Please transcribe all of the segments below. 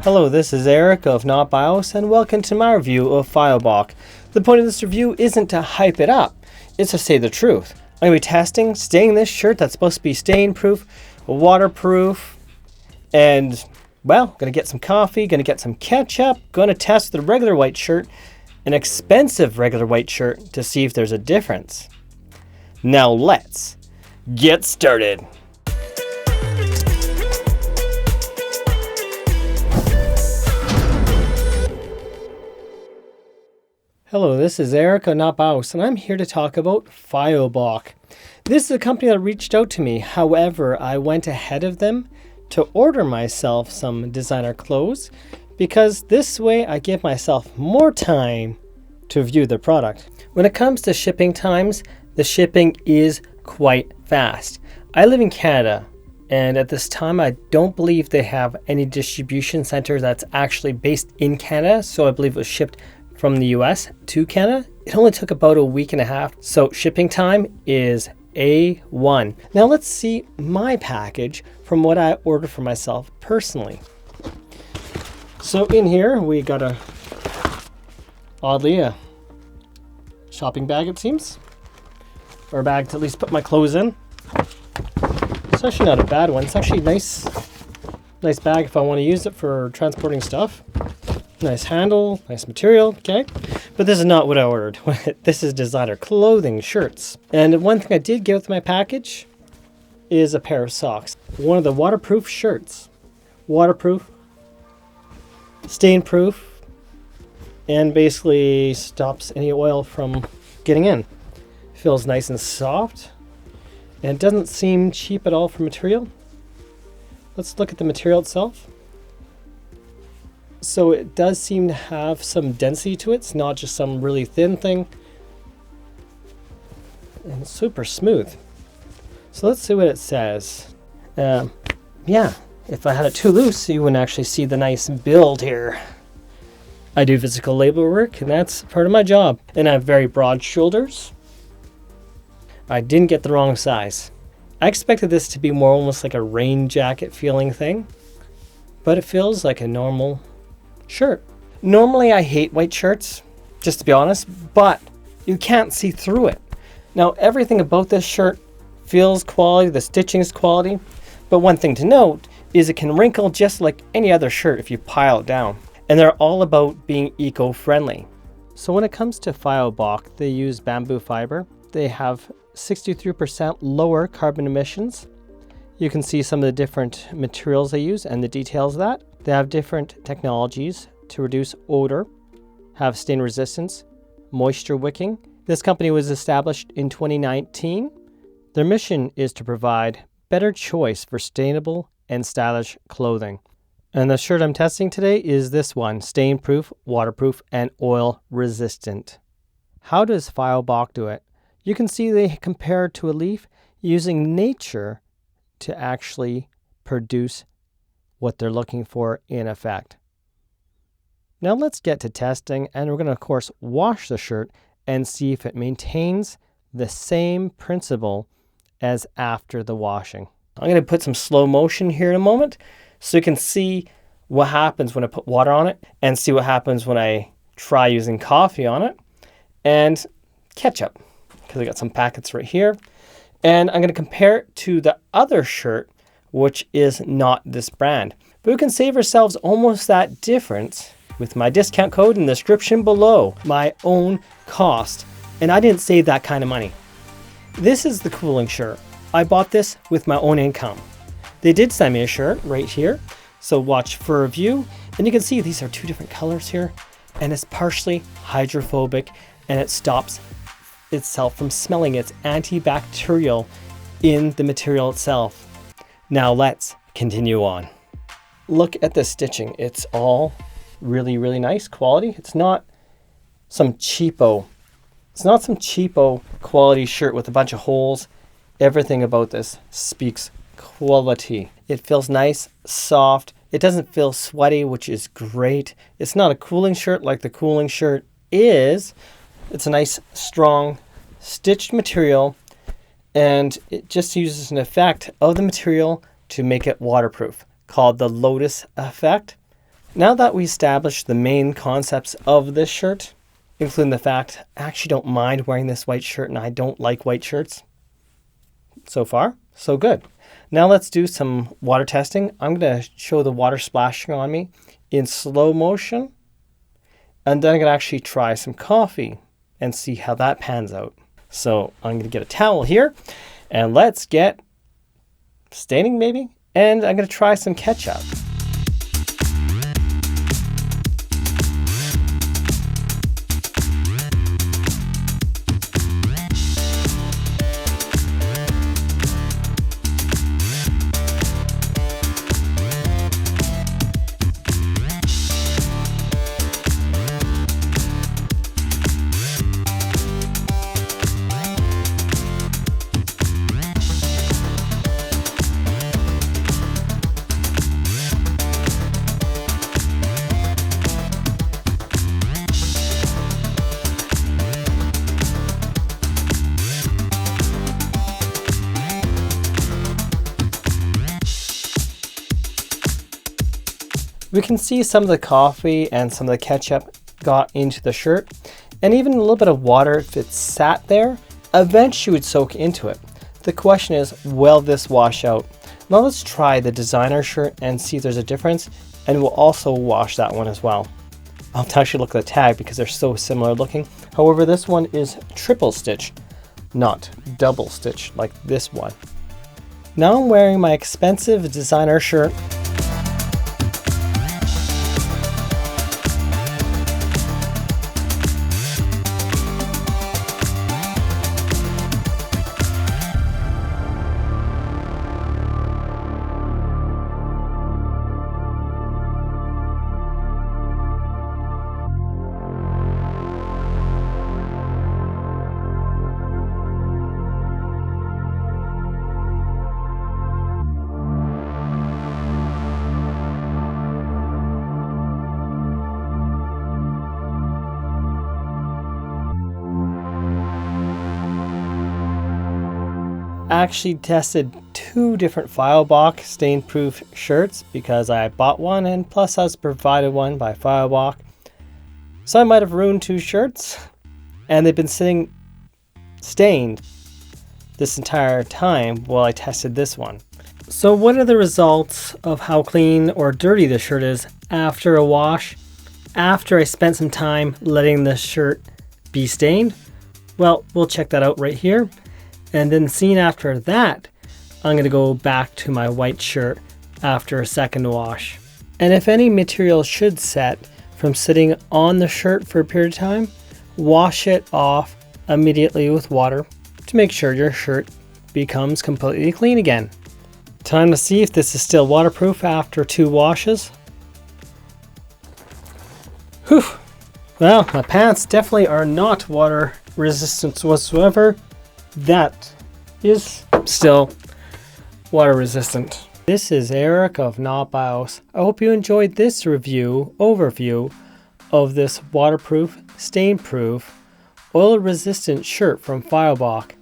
Hello, this is Eric of Not Bios, and welcome to my review of Fioboc. The point of this review isn't to hype it up, it's to say the truth. I'm going to be testing, staining this shirt that's supposed to be stain-proof, waterproof, and, well, going to get some coffee, going to get some ketchup, going to test the regular white shirt, an expensive regular white shirt, to see if there's a difference. Now let's get started. Hello, this is Eric of Not Bios, and I'm here to talk about Fioboc. This is a company that reached out to me. However, I went ahead of them to order myself some designer clothes because this way I give myself more time to view the product. When it comes to shipping times, the shipping is quite fast. I live in Canada, and at this time I don't believe they have any distribution center that's actually based in Canada, so I believe it was shipped from the US to Canada. It only took about a week and a half, so shipping time is A1. Now let's see my package from what I ordered for myself personally. So in here we got oddly a shopping bag, it seems, or a bag to at least put my clothes in. It's actually not a bad one. It's actually nice bag if I want to use it for transporting stuff. Nice handle, nice material, okay? But this is not what I ordered. This is designer clothing shirts. And one thing I did get with my package is a pair of socks. One of the waterproof shirts. Waterproof, stain-proof, and basically stops any oil from getting in. Feels nice and soft, and it doesn't seem cheap at all for material. Let's look at the material itself. So it does seem to have some density to it. It's not just some really thin thing. And it's super smooth. So let's see what it says. Yeah, if I had it too loose, you wouldn't actually see the nice build here. I do physical labor work, and that's part of my job. And I have very broad shoulders. I didn't get the wrong size. I expected this to be more almost like a rain jacket feeling thing, but it feels like a normal shirt. Normally I hate white shirts, just to be honest, but you can't see through it. Now everything about this shirt feels quality, the stitching is quality, but one thing to note is it can wrinkle just like any other shirt if you pile it down. And they're all about being eco-friendly. So when it comes to Fioboc, they use bamboo fiber. They have 63% lower carbon emissions. You can see some of the different materials they use and the details of that. They have different technologies to reduce odor, have stain resistance, moisture wicking. This company was established in 2019. Their mission is to provide better choice for sustainable and stylish clothing. And the shirt I'm testing today is this one, stain-proof, waterproof, and oil-resistant. How does Fioboc do it? You can see they compare to a leaf using nature to actually produce what they're looking for in effect. Now let's get to testing, and we're going to of course wash the shirt and see if it maintains the same principle as after the washing. I'm going to put some slow motion here in a moment so you can see what happens when I put water on it and see what happens when I try using coffee on it and ketchup, because I got some packets right here. And I'm going to compare it to the other shirt, which is not this brand. But we can save ourselves almost that difference with my discount code in the description below, my own cost. And I didn't save that kind of money. This is the cooling shirt. I bought this with my own income. They did send me a shirt right here, so watch for a review. And you can see these are two different colors here, and it's partially hydrophobic, and it stops itself from smelling. It's antibacterial in the material itself. Now let's continue on. Look at the stitching. It's all really, really nice quality. It's not some cheapo quality shirt with a bunch of holes. Everything about this speaks quality. It feels nice, soft. It doesn't feel sweaty, which is great. It's not a cooling shirt like the cooling shirt is. It's a nice, strong, stitched material, and it just uses an effect of the material to make it waterproof called the Lotus effect. Now that we established the main concepts of this shirt, including the fact I actually don't mind wearing this white shirt and I don't like white shirts. So far, so good. Now let's do some water testing. I'm going to show the water splashing on me in slow motion. And then I'm going to actually try some coffee and see how that pans out. So I'm going to get a towel here and let's get staining maybe. And I'm going to try some ketchup. We can see some of the coffee and some of the ketchup got into the shirt, and even a little bit of water, if it sat there, eventually would soak into it. The question is, will this wash out? Now let's try the designer shirt and see if there's a difference, and we'll also wash that one as well. I'll have to actually look at the tag because they're so similar looking. However, this one is triple stitch, not double stitch like this one. Now I'm wearing my expensive designer shirt. Actually tested two different Fioboc stain-proof shirts because I bought one and plus I was provided one by Fioboc. So I might have ruined two shirts and they've been sitting stained this entire time while I tested this one. So what are the results of how clean or dirty the shirt is after a wash, after I spent some time letting the shirt be stained? Well, we'll check that out right here. And then soon after that, I'm going to go back to my white shirt after a second wash. And if any material should set from sitting on the shirt for a period of time, wash it off immediately with water to make sure your shirt becomes completely clean again. Time to see if this is still waterproof after two washes. Whew. Well, my pants definitely are not water resistant whatsoever. That is still water resistant. This is Eric of NotBIOS. I hope you enjoyed this overview of this waterproof, stain-proof, oil-resistant shirt from Fioboc.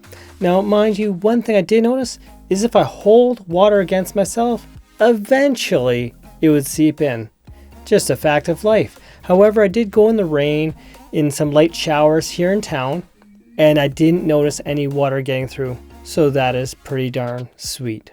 Now, mind you, one thing I did notice is if I hold water against myself, eventually it would seep in. Just a fact of life. However, I did go in the rain in some light showers here in town, and I didn't notice any water getting through, so that is pretty darn sweet.